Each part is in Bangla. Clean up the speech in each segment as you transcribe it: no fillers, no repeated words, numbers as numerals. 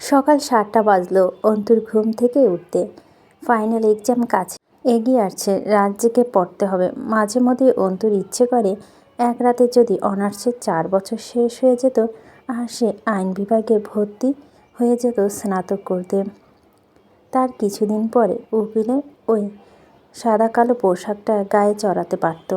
সকাল ৭টা বাজলো অন্তুর ঘুম থেকে উঠতে। ফাইনাল এক্সাম কাছে এগিয়ে আসছে, রাত জেগে পড়তে হবে। মাঝে মধ্যে অন্তুর ইচ্ছে করে এক রাতে যদি অনার্সের 4 বছর শেষ হয়ে যেত আর সে আইন বিভাগে ভর্তি হয়ে যেত স্নাতক করতে। তার কিছুদিন পরে উকিলের ওই সাদা কালো পোশাকটা গায়ে চড়াতে পারত।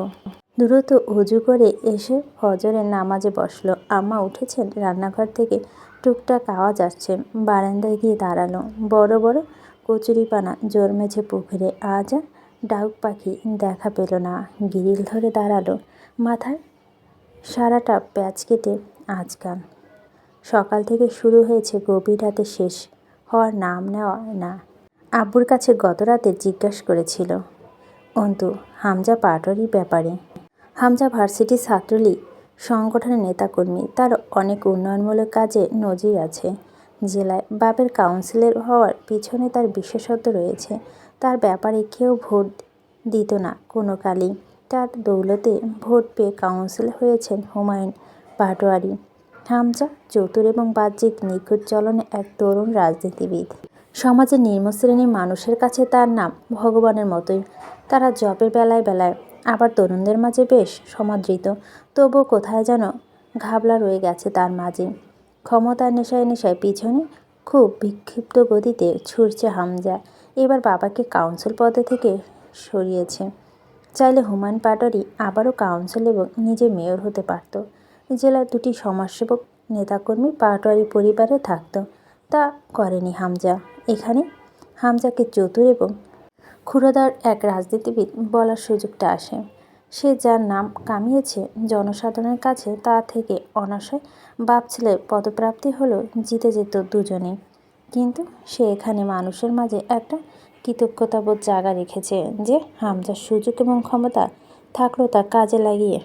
দ্রুত উজু করে এসে ফজরের নামাজে বসলো। আম্মা উঠেছেন, রান্নাঘর থেকে টুকটাক আওয়াজ আসছে। বারান্দায় গিয়ে দাঁড়ালো। বড় বড় কচুরিপানা জন্মেছে পুকুরে। আজ আর ডাউক পাখি দেখা পেল না। গ্রিল ধরে দাঁড়ালো, মাথায় সারাটা প্যাচ কেটে আজকাল। সকাল থেকে শুরু হয়েছে, গভীর রাতে শেষ হওয়ার নাম নেওয়া না। আব্বুর কাছে গত রাতে জিজ্ঞাসা করেছিল অন্তু হামজা পাটোয়ারির ব্যাপারে। হামজা ভার্সিটি ছাত্রলীগ সংগঠনের নেতাকর্মী। তার অনেক উন্নয়নমূলক কাজে নজির আছে জেলায়। বাপের কাউন্সিলর হওয়ার পিছনে তার বিশেষত্ব রয়েছে। তার ব্যাপারে কেউ ভোট দিত না কোনো কালই। তার দৌলতে ভোট পেয়ে কাউন্সিলর হয়েছেন হুমায়ুন পাটোয়ারি। হামজা চতুর এবং বাহ্যিক নিখুঁত চলনে এক তরুণ রাজনীতিবিদ। সমাজের নিম্ন শ্রেণীর মানুষের কাছে তার নাম ভগবানের মতোই। তারা জবের বেলায় বেলায়, আবার তরুণদের মাঝে বেশ সমাদৃত। তবুও কোথায় যেন ঘাবলা রয়ে গেছে তার মাঝে। ক্ষমতার নেশায় নেশায় পিছনে খুব বিক্ষিপ্ত গতিতে ছুটছে হামজা। এবার বাবাকে কাউন্সিল পদে থেকে সরিয়েছে। চাইলে হুমায়ুন পাটোয়ারি আবারও কাউন্সিল এবং নিজে মেয়র হতে পারত। জেলার 2টি সমাজসেবক নেতাকর্মী পাটোয়ারি পরিবারে থাকত। তা করেনি হামজা। এখানে হামজাকে চতুর এবং ক্ষুরোদার এক রাজনীতিবিদ বলার সুযোগটা আসে। সে যার নাম কামিয়েছে জনসাধারণের কাছে, তা থেকে অনাশয় বাপ ছেলের পদপ্রাপ্তি হলেও জিতে যেত দুজনেই। কিন্তু সে এখানে মানুষের মাঝে একটা কৃতজ্ঞতাবোধ জায়গা রেখেছে যে হামজার সুযোগ এবং ক্ষমতা থাকলেও তা কাজে লাগিয়ে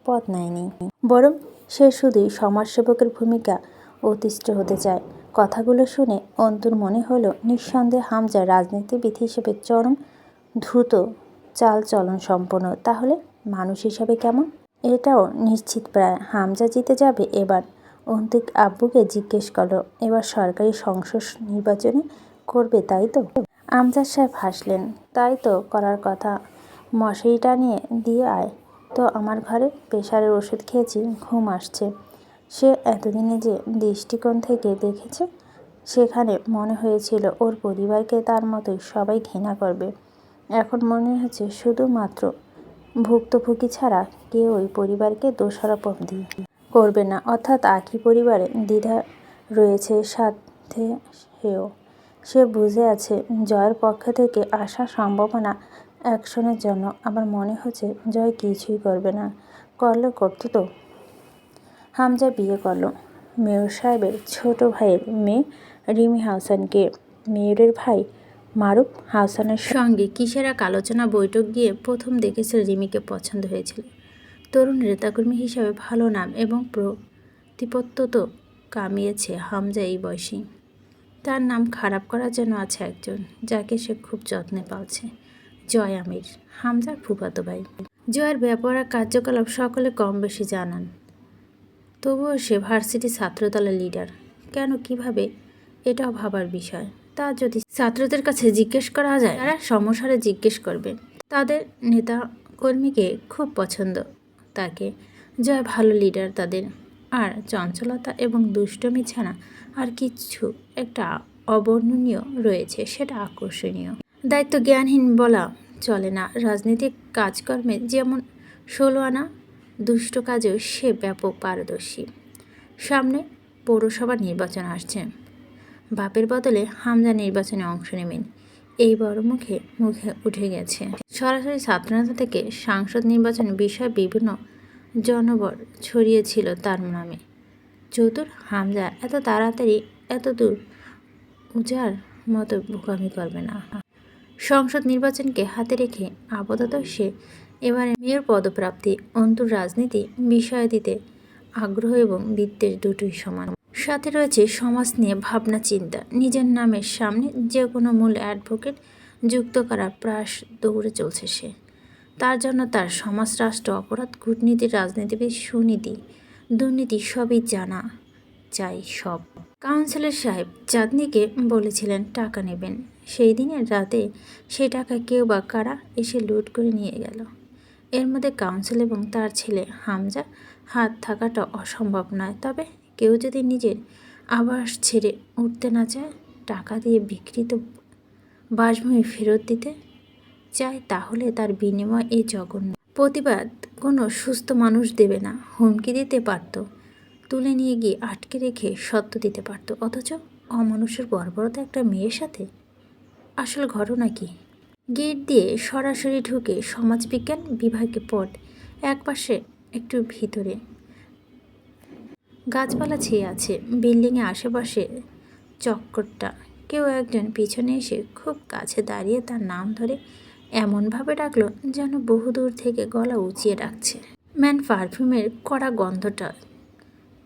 পথ নেয়নি। বরং সে শুধুই সমাজসেবকের ভূমিকা অতিষ্ঠ হতে চায়। কথাগুলো শুনে অন্তুর মনে হলো, নিঃসন্দেহে হামজা রাজনীতিবিদ হিসেবে চরম দ্রুত চাল চলন সম্পন্ন। তাহলে মানুষ হিসাবে কেমন? এটাও নিশ্চিত প্রায় হামজা জিতে যাবে এবার। অন্তিক আব্বুকে জিজ্ঞেস করলো, এবার সরকারি সংসদ নির্বাচনে করবে তাই তো? আমজাদ সাহেব হাসলেন। তাই তো করার কথা। মশারি টানিয়ে দিয়ে আয় তো আমার ঘরে। প্রেশারের ওষুধ খেয়েছি, ঘুম আসছে। সে এতদিনে যে দৃষ্টিকোণ থেকে দেখেছে, সেখানে মনে হয়েছিল ওর পরিবারকে তার মতোই সবাই ঘৃণা করবে। এখন মনে হচ্ছে শুধুমাত্র ভুক্তভোগী ছাড়া কেউ ওই পরিবারকে দোষারোপ করবে না। অর্থাৎ আখি পরিবারে দ্বিধা রয়েছে, সাথে হেও। সে বুঝে আছে জয়ের পক্ষ থেকে আসা সম্ভাবনা অ্যাকশনের জন্য। আবার মনে হচ্ছে জয় কিছুই করবে না। করলে করতো তো। হামজা বিয়ে করলো মেয়র সাহেবের ছোট ভাইয়ের মেয়ে রিমি হাসানকে। মেয়রের ভাই মারুফ হাসানের সঙ্গে কিসের এক আলোচনা বৈঠক গিয়ে প্রথম দেখেছে রিমিকে পছন্দ হয়েছিল। তরুণ নেতাকর্মী হিসাবে ভালো নাম এবং প্রতিপত্ত তো কামিয়েছে হামজা এই বয়সী। তার নাম খারাপ করার জন্য আছে একজন, যাকে সে খুব যত্নে পালছে। জয় আমির, হামজার ফুফাতো ভাই। জয়ের ব্যাপার কার্যকলাপ সকলে কম বেশি জানান। তবুও সে ভার্সিটি ছাত্রদলের লিডার। কেন, কিভাবে, এটাও ভাবার বিষয়। তা যদি ছাত্রদের কাছে জিজ্ঞেস করা যায়, তারা সমস্যারে জিজ্ঞেস করবে। তাদের নেতা কর্মীকে খুব পছন্দ তাকে। জয় ভালো লিডার তাদের। আর চঞ্চলতা এবং দুষ্টমি ছাড়া আর কিছু একটা অবর্ণনীয় রয়েছে, সেটা আকর্ষণীয়। দায়িত্ব জ্ঞানহীন বলা চলে না। রাজনৈতিক কাজকর্মে যেমন 16 আনা, দুষ্ট কাজেও সে ব্যাপক পারদর্শী। সামনে পৌরসভা নির্বাচন আসছে। বাপের বদলে হামজা নির্বাচনে অংশ নেবেন, এই বড় মুখে উঠে গেছে। সরাসরি ছাত্রনেতা থেকে সাংসদ নির্বাচনের বিষয়ে বিভিন্ন জনবর ছড়িয়েছিল তার নামে। চতুর হামজা এত তাড়াতাড়ি এত দূর উজার মতো বোকামি করবে না। সংসদ নির্বাচনকে হাতে রেখে আপাতত সে এবারে মেয়র পদপ্রাপ্তি। অন্তুর রাজনীতি বিষয় দিতে আগ্রহ এবং বিদ্বেষ দুটোই সমান। সাথে রয়েছে সমাজ নিয়ে ভাবনা চিন্তা। নিজের নামের সামনে যে কোনো মূল অ্যাডভোকেট যুক্ত করার প্রয়াস দৌড়ে চলছে সে। তার জন্য তার সমাজ, রাষ্ট্র, অপরাধ, কূটনীতি, রাজনীতিবিদ, সুনীতি, দুর্নীতি সবই জানা চাই সব। কাউন্সিলর সাহেব চাঁদনিকে বলেছিলেন টাকা নেবেন। সেই দিনের রাতে সেই টাকা কেউ বা কারা এসে লুট করে নিয়ে গেল। এর মধ্যে কাউন্সিল এবং তার ছেলে হামজা হাত থাকাটা অসম্ভব নয়। তবে কেউ যদি নিজের আবাস ছেড়ে উঠতে না চায়, টাকা দিয়ে বিকৃত বাসভূমি ফেরত দিতে চায়, তাহলে তার বিনিময় এই জঘন্য প্রতিবাদ কোনো সুস্থ মানুষ দেবে না। হুমকি দিতে পারত, তুলে নিয়ে গিয়ে আটকে রেখে সত্য দিতে পারত। অথচ অমানুষের বর্বরতা একটা মেয়ের সাথে। আসল ঘটনা কি? গেট দিয়ে সরাসরি ঢুকে সমাজবিজ্ঞান বিভাগে পড়। একপাশে একটু ভিতরে গাছপালা ছেয়ে আছে। বিল্ডিংয়ে আশেপাশে চক্করটা। কেউ একজন পিছনে এসে খুব কাছে দাঁড়িয়ে তার নাম ধরে এমনভাবে ডাকলো যেন বহুদূর থেকে গলা উঁচিয়ে ডাকছে। ম্যান পারফিউমের কড়া গন্ধটা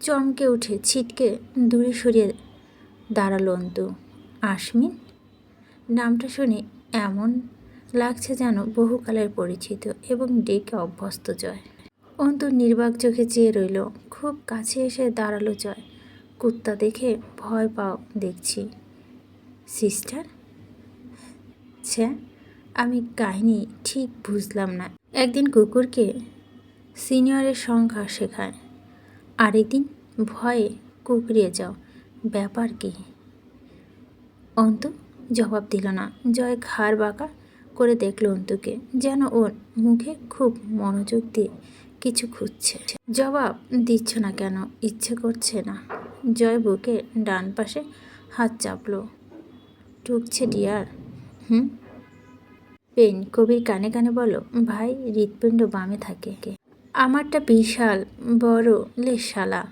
চমকে উঠে ছিটকে দূরে সরিয়ে দাঁড়ালো অন্তু। আসমিন নামটা শুনে এমন লাগছে যেন বহুকালের পরিচিত এবং ডেকে অভ্যস্ত জয়। অন্তু নির্বাক চোখে চেয়ে রইল। খুব কাছে এসে দাঁড়ালো জয়। কুত্তা দেখে ভয় পাও দেখছি সিস্টার। ছ্যা, আমি কাহিনী ঠিক বুঝলাম না। একদিন কুকুরকে সিনিয়রের সংখ্যা শেখায়, আরেকদিন ভয়ে কুকড়িয়ে যাও। ব্যাপার কি? অন্তু জবাব দিল না। জয় ঘাড় বাঁকা করে দেখল অন্তুকে, যেন ওর মুখে খুব মনোযোগ দিয়ে কিছু খুঁজছে। জবাব দিচ্ছ না কেন? ইচ্ছে করছে না। জয় বুকে ডান পাশে হাত চাপলো। টুকছে ডিয়ার। পেন কবির কানে কানে বলো, ভাই হৃৎপিণ্ড বামে থাকে। আমারটা বিশাল বড় লে শালা।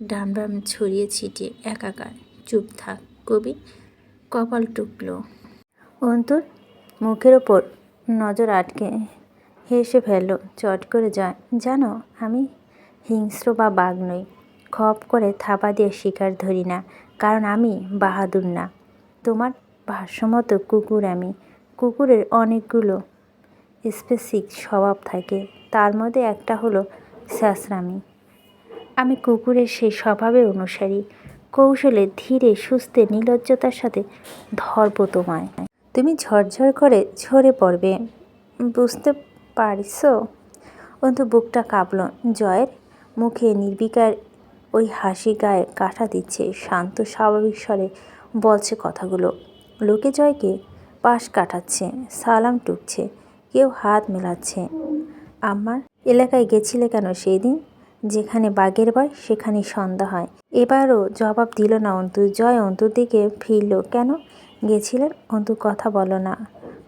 ডাম ডাম ছড়িয়ে ছিটিয়ে একাকার। চুপ থাক। কবি কপাল টুকলো। অন্তুর মুখের ওপর নজর আটকে হেসে ফেলল চট করে যায়। জানো, আমি হিংস্র বা বাঘ নই। খপ করে থাপা দিয়ে শিকার ধরি না, কারণ আমি বাহাদুর না। তোমার ভাষ্যমতো কুকুর আমি। কুকুরের অনেকগুলো স্পেসিফিক স্বভাব থাকে, তার মধ্যে একটা হলো স্যাঁচরামি। আমি কুকুরের সেই স্বভাবের অনুসারী। কৌশলে ধীরে সুস্থে নির্লজ্জতার সাথে ধরব তোমায়। তুমি ঝরঝর করে ঝরে পড়বে, বুঝতে পারছ? অন্তু বুকটা কাঁপল। জয়ের মুখে নির্বিকার ওই হাসি গায়ে কাঁটা দিচ্ছে। শান্ত স্বাভাবিক স্বরে বলছে কথাগুলো। লোকে জয়কে পাশ কাটাচ্ছে, সালাম টুকছে, কেউ হাত মেলাচ্ছে। আমার এলাকায় গেছিলে কেন সেই দিন? যেখানে বাঘের ভয় সেখানেই সন্ধ্যা হয়। এবারও জবাব দিল না অন্তু। জয় অন্তুর দিকে ফিরল। কেন গেছিলেন? অন্তু কথা বলো না।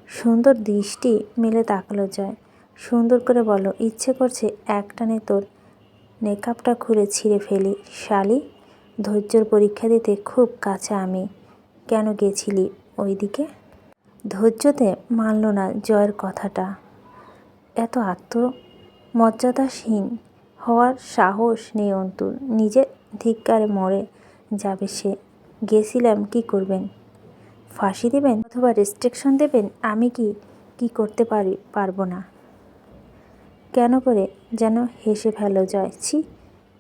সুন্দর দৃষ্টি মেলে তাকালো জয়। সুন্দর করে বলো। ইচ্ছে করছে একটানে তোর নেকআপটা খুলে ছিঁড়ে ফেলি। শালি, ধৈর্যের পরীক্ষা দিতে খুব কাছে আমি। কেন গেছিলি ওইদিকে? ধৈর্যতে মানল না জয়ের কথাটা। এত আত্মমর্যাদাহীন হওয়ার সাহস নেই অন্তুর। নিজের ধিক্কারে মরে যাবে সে। গেছিলাম কি করবেন? ফাঁসি দেবেন অথবা রেস্ট্রিকশন দেবেন? আমি কি করতে পারবো না? কেন করে যেন হেসে ফেল জয়। ছি,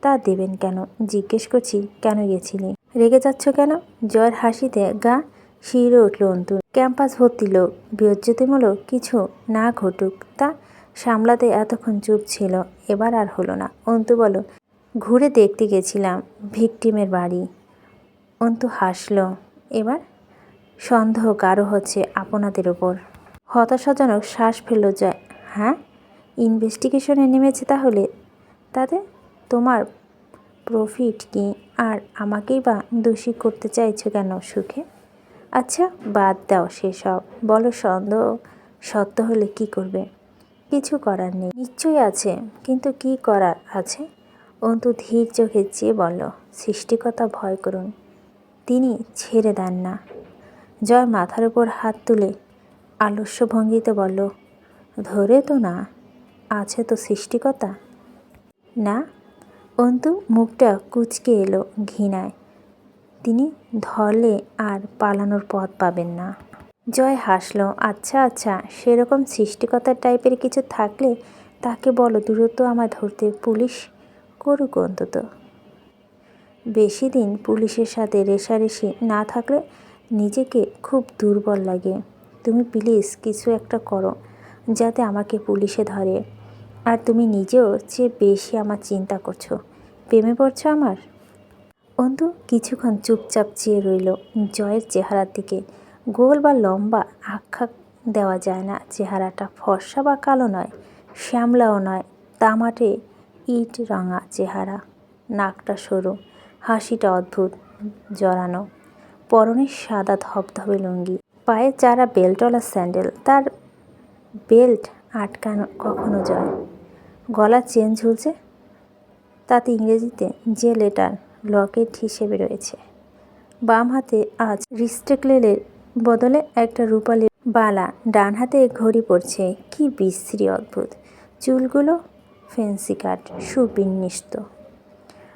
তা দেবেন কেন? জিজ্ঞেস করছি কেন গেছিলি? রেগে যাচ্ছ কেন? জয়ের হাসিতে গা শিউরে উঠল অন্তুর। ক্যাম্পাস ভর্তি লোক, বিয়োজ্যতিমূলক কিছু না ঘটুক তা সামলাতে এতক্ষণ চুপ ছিল, এবার আর হলো না। অন্তু বলো, ঘুরে দেখতে গেছিলাম ভিকটিমের বাড়ি। অন্তু হাসল। এবার সন্দেহ গাঢ় হচ্ছে আপনাদের ওপর। হতাশাজনক শ্বাস ফেলল জয়। হ্যাঁ, ইনভেস্টিগেশনে নেমেছে তাহলে? তাতে তোমার প্রফিট কি? আর আমাকেই বা দোষী করতে চাইছো কেন সুখে? আচ্ছা বাদ দাও সেসব। বলো, সন্দেহ সত্য হলে কি করবে? কিছু করার নেই। নিশ্চয়ই আছে, কিন্তু কি করার আছে? অন্তু ধীর চোখে চেয়ে বলল, সৃষ্টিকর্তা ভয় করুন, তিনি ছেড়ে দেন না। জয় মাথার উপর হাত তুলে আলস্য ভঙ্গিতে বলল, ধরে তো না, আছে তো সৃষ্টিকর্তা। না। অন্তু মুখটা কুঁচকে এলো ঘৃণায়। তিনি ধরলে আর পালানোর পথ পাবেন না। জয় হাসল। আচ্ছা আচ্ছা, সেরকম সৃষ্টিকর্তার টাইপের কিছু থাকলে তাকে বলো দ্রুত আমায় ধরতে পুলিশ করুক অন্তত। বেশি দিন পুলিশের সাথে রেষারেষি না থাকলে নিজেকে খুব দুর্বল লাগে। তুমি প্লিজ কিছু একটা করো যাতে আমাকে পুলিশে ধরে। আর তুমি নিজেও চেয়ে বেশি আমার চিন্তা করছো। প্রেমে পড়ছো আমার? অন্তু কিছুক্ষণ চুপচাপ চেয়ে রইল জয়ের চেহারার দিকে। গোল বা লম্বা আখ্যা দেওয়া যায় না। চেহারাটা ফর্সা বা কালো নয়, শ্যামলাও নয়, তামাটে ইট রাঙা চেহারা। নাকটা সরু, হাসিটা অদ্ভুত জড়ানো, পরনে সাদা ধবধবে লুঙ্গি, পায়ে চারা বেল্টওয়ালা স্যান্ডেল। তার বেল্ট আটকানো কখনো জয়। গলার চেন ঝুলছে, তাতে ইংরেজিতে যে লেটার লকেট হিসেবে রয়েছে। বাম হাতে আজ রিস্টেক্লেলের বদলে একটা রূপালি বালা, ডান হাতে ঘড়ি পড়ছে। কি বিশ্রী অদ্ভুত। চুলগুলো ফেন্সি কাট, সুবিন্যস্ত।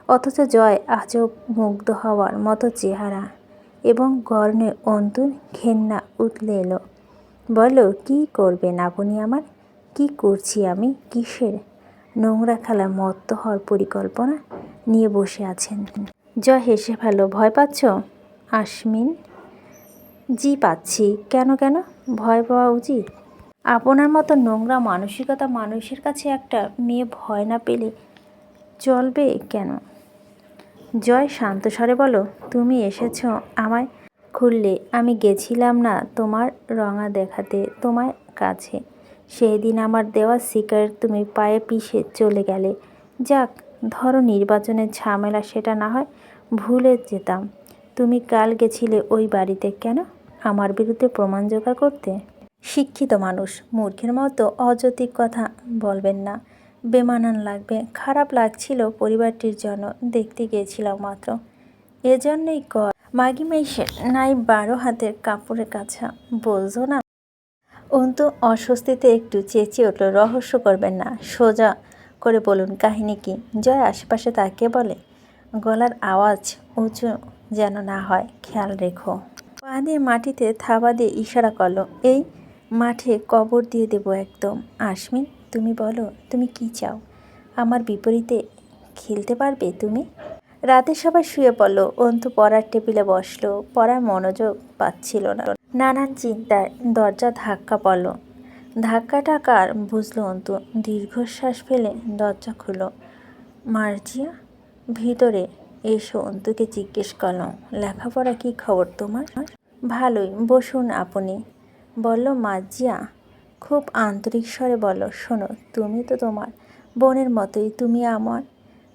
অথচ জয় আজব মুগ্ধ হওয়ার মতো চেহারা এবং গর্ণে অন্তুর ঘেন্না উতলে এলো। বলো, কি করবেন আপনি আমার? কি করছি আমি? কিসের নোংরা খেলা মত্ত হওয়ার পরিকল্পনা নিয়ে বসে আছেন? জয় হেসে ফেল। ভয় পাচ্ছ আসমিন? জি পাচ্ছি। কেন কেন ভয় পাওয়া উচিত? আপনার মতো নোংরা মানসিকতা মানুষের কাছে একটা মেয়ে ভয় না পেলে চলবে কেন? জয় শান্ত স্বরে বলো, তুমি এসেছ আমায় খুললে। আমি গেছিলাম না তোমার রঙা দেখাতে তোমার কাছে। সেই দিন আমার দেওয়া সিগারেট তুমি পায়ে পিষে চলে গেলে। যাক, ধরো নির্বাচনের ঝামেলা, সেটা না হয় ভুলে যেতাম। তুমি কাল গেছিলে ওই বাড়িতে কেন? আমার বিরুদ্ধে প্রমাণ জোগাড় করতে? শিক্ষিত মানুষ, মূর্খের মতো অযৌক্তিক কথা বলবেন না। বেমানান লাগবে। খারাপ লাগছিল পরিবারটির জন্য। দেখতে গিয়েছিলাম মাত্র, এজন্যই মাগি মাইসের নাই 12 হাতের কাপড়ের কাছা বলছো না? অন্তু অস্বস্তিতে একটু চেঁচিয়ে উঠল। রহস্য করবেন না, সোজা করে বলুন কাহিনী কি? জয় আশেপাশে তাকিয়ে বলে, গলার আওয়াজ উঁচু যেন না হয়, খেয়াল রেখো। পা দিয়ে মাটিতে থাবা দিয়ে ইশারা করলো, এই মাঠে কবর দিয়ে দেবো একদম। আসমিন, তুমি বলো, তুমি কি চাও? আমার বিপরীতে খেলতে পারবে তুমি? রাতে সবাই শুয়ে পড়লো। অন্তু পড়ার টেবিলে বসলো। পড়ার মনোযোগ পাচ্ছিল না। নানান চিন্তায় দরজা ধাক্কা পড়ল। ধাক্কাটা কার বুঝলো অন্তু। দীর্ঘশ্বাস ফেলে দরজা খুলল। মার্জিয়া ভিতরে এসো অন্তুকে জিজ্ঞেস করলো, লেখাপড়া কি খবর তোমার? ভালোই, বসুন আপনি, বলল মার্জিয়া খুব আন্তরিক স্বরে। বলল, শোনো, তুমি তো তোমার বোনের মতোই। তুমি আমার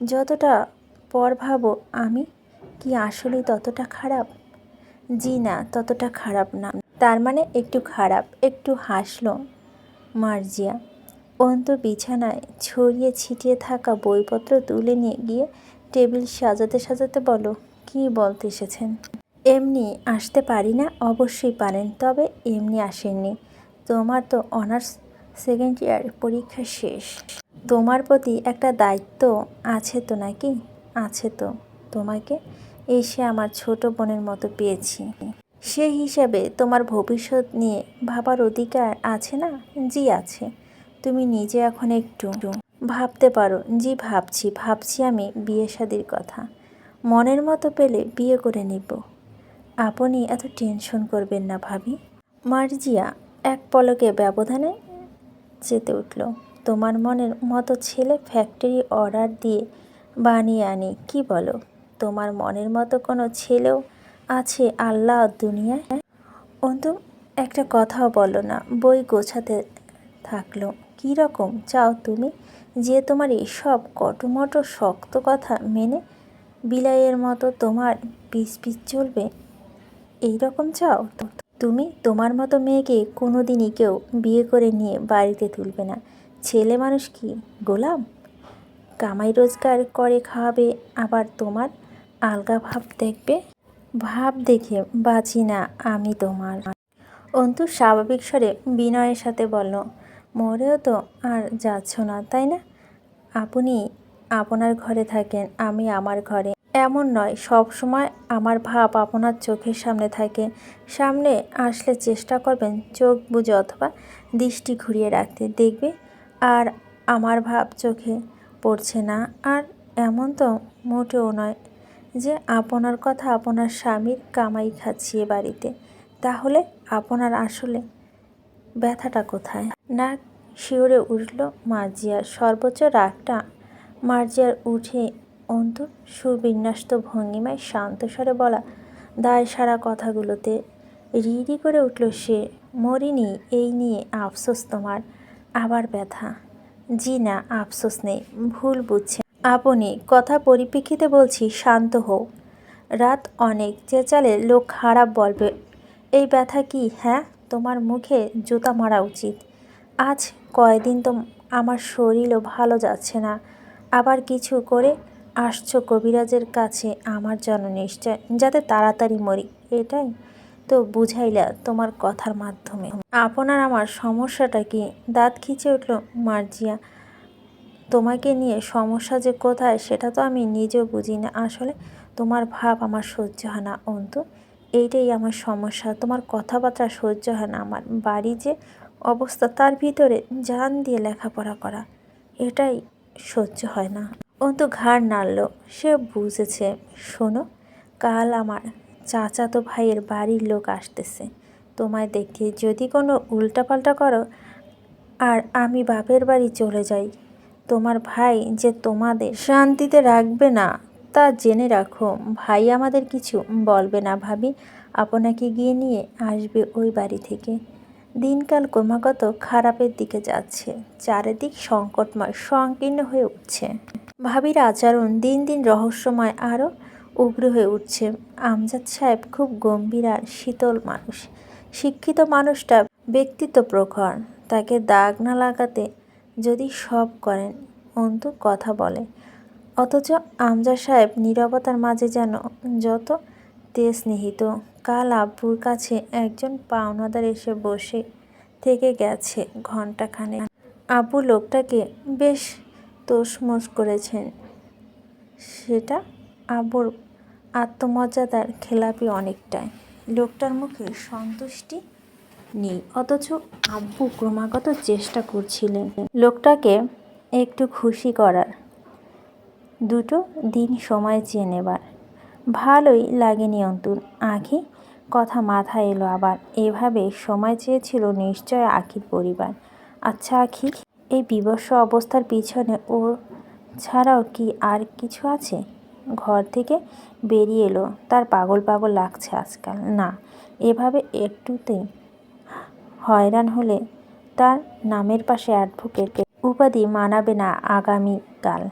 যতটা পর ভাবো, আমি কি আসলেই ততটা খারাপ? জি না, ততটা খারাপ না। তার মানে একটু খারাপ? একটু হাসলো মার্জিয়া। অন্তু বিছানায় ছড়িয়ে ছিটিয়ে থাকা বইপত্র তুলে নিয়ে গিয়ে টেবিল সাজাতে সাজাতে বলো, কি বলতে এসেছেন? এমনি আসতে পারি না? অবশ্যই পারেন, তবে এমনি আসেননি। তোমার তো অনার্স সেকেন্ড ইয়ার পরীক্ষা শেষ। তোমার প্রতি একটা দায়িত্ব আছে তো নাকি? আছে তো। তোমাকে এসে আমার ছোট বোনের মতো পেয়েছি। সেই হিসাবে তোমার ভবিষ্যৎ নিয়ে ভাবার অধিকার আছে না? জি আছে। তুমি নিজে এখন একটু ভাবতে পারো। জি ভাবছি আমি বিয়ে শাদির কথা। মনের মতো পেলে বিয়ে করে নিব। আপনি এত টেনশন করবেন না ভাবি। মার্জিয়া এক পলকে ব্যবধানে চেতে উঠল। তোমার মনের মতো ছেলে ফ্যাক্টরি অর্ডার দিয়ে বানিয়ে আনি, কি বলো? তোমার মনের মতো কোনো ছেলেও আছে আল্লাহ দুনিয়ায়? অন্তু একটা কথাও বলো না, বই গোছাতে থাকলো। কী রকম চাও তুমি যে তোমার এসব কটমটো শক্ত কথা মেনে বিলাইয়ের মতো তোমার পিছ চলবে? এই রকম চাও তুমি? তোমার মতো মেয়েকে কোনো দিনই কেউ বিয়ে করে নিয়ে বাড়িতে তুলবে না। ছেলে মানুষ কি গোলাম? কামাই রোজগার করে খাওয়াবে, আবার তোমার আলগা ভাব দেখবে? ভাব দেখে বাঁচি না আমি তোমার। অন্তু স্বাভাবিক স্বরে বিনয়ের সাথে বলল, মরেও তো আর যাচ্ছ না, তাই না? আপনি আপনার ঘরে থাকেন, আমি আমার ঘরে। এমন নয়, সব সময় আমার ভাব আপনার চোখের সামনে থাকে। সামনে আসলে চেষ্টা করবেন চোখ বুজে অথবা দৃষ্টি ঘুরিয়ে রাখতে, দেখবে আর আমার ভাব চোখে পড়ছে না। আর এমন তো মোটেও নয় যে আপনার কথা আপনার স্বামীর কামাই খাচ্ছি এ বাড়িতে, তাহলে আপনার আসলে ব্যথাটা কোথায়? নাক শিউরে উঠল মার্জিয়ার। সর্বোচ্চ রাগটা মার্জিয়ার উঠে অন্তুর সুবিন্যস্ত ভঙ্গিমায় শান্ত স্বরে বলা দায় সারা কথাগুলোতে রিরি করে উঠল সে। মরিনি এই নিয়ে আফসোস তোমার? আবার ব্যথা? জি না, আফসোস নেই, ভুল বুঝছেন আপনি। কথা পরিপ্রেক্ষিতে বলছি, শান্ত হও। রাত অনেক, চেঁচালে লোক খারাপ বলবে। এই ব্যথা কি? হ্যাঁ, তোমার মুখে জুতা মারা উচিত। আজ কয়দিন তো আমার শরীরও ভালো যাচ্ছে না, আবার কিছু করে আসছো কবিরাজের কাছে আমার জন্য, নিশ্চয় যাতে তাড়াতাড়ি মরি। এটাই তো বুঝাইলা তোমার কথার মাধ্যমে। আপনার আমার সমস্যাটা কি? দাঁত খিচে উঠল মার্জিয়া। তোমাকে নিয়ে সমস্যা যে কোথায় সেটা তো আমি নিজেও বুঝি না। আসলে তোমার ভাব আমার সহ্য হয় না অন্তু, এইটাই আমার সমস্যা। তোমার কথাবার্তা সহ্য হয় না আমার। বাড়ি যে অবস্থা, তার ভিতরে জান দিয়ে লেখাপড়া করা, এটাই সহ্য হয় না। অন্তু ঘাড় নাড়ল, সে বুঝেছে। শোনো, কাল আমার চাচাতো ভাইয়ের বাড়ির লোক আসতেছে তোমায় দেখতে। যদি কোনো উল্টাপাল্টা করো আর আমি বাপের বাড়ি চলে যাই, তোমার ভাই যে তোমাদের শান্তিতে রাখবে না তা জেনে রাখো। ভাই আমাদের কিছু বলবে না ভাবি, আপনাকে গিয়ে নিয়ে আসবে ওই বাড়ি থেকে। দিনকাল ক্রমাগত খারাপের দিকে যাচ্ছে, চারিদিক সংকটময়, সংকীর্ণ হয়ে উঠছে। ভাবির আচরণ দিন দিন রহস্যময়, আরও উগ্র হয়ে উঠছে। আমজাদ সাহেব খুব গম্ভীর আর শীতল মানুষ। শিক্ষিত মানুষটা ব্যক্তিত্ব প্রখর, তাকে দাগ না লাগাতে যদি সব করেন। অন্তু কথা বলে, অথচ আমজাদ সাহেব নীরবতার মাঝে যেন যত তেজ নিহিত। কাল আব্বুর কাছে একজন পাওনাদার এসে বসে থেকে গেছে ঘণ্টাখানেক। আব্বু লোকটাকে বেশ তোষমোষ করেছেন। সেটা আব্বুর আত্মমর্যাদার খেলাপি অনেকটাই। লোকটার মুখে সন্তুষ্টি নেই, অথচ আব্বু ক্রমাগত চেষ্টা করছিলেন লোকটাকে একটু খুশি করার, দুটো দিন সময় চেয়ে নেবার। ভালোই লাগেনি অন্তুর। আঁখি কথা মাথায় এলো আবার। এভাবে সময় চেয়েছিল নিশ্চয় আঁখির পরিবার। আচ্ছা আঁখি, এই বিবস্ত্র অবস্থার পিছনে ও ছাড়াও কি আর কিছু আছে? ঘর থেকে বেরিয়ে এলো। তার পাগল পাগল লাগছে আজকাল। না, এভাবে একটুতেই হয়রান হলে তার নামের পাশে অ্যাডভোকেট উপাধি মানাবে না আগামীকাল।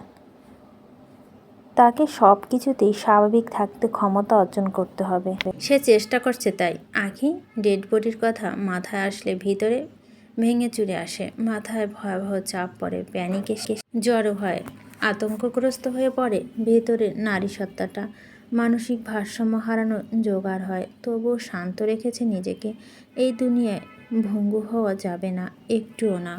তাকে সব কিছুতেই স্বাভাবিক থাকতে ক্ষমতা অর্জন করতে হবে। সে চেষ্টা করছে তাই। আঁখি ডেড বডির কথা মাথায় আসলে ভিতরে ভেঙে চুরে আসে। মাথায় ভয়াবহ চাপ পড়ে, প্যানিকে জড়ো হয়, আতঙ্কগ্রস্ত হয়ে পড়ে ভেতরের নারী সত্তাটা। মানসিক ভারসাম্য হারানো জোগাড় হয়। তবুও শান্ত রেখেছে নিজেকে। এই দুনিয়ায় ভঙ্গু হওয়া যাবে না, একটুও না।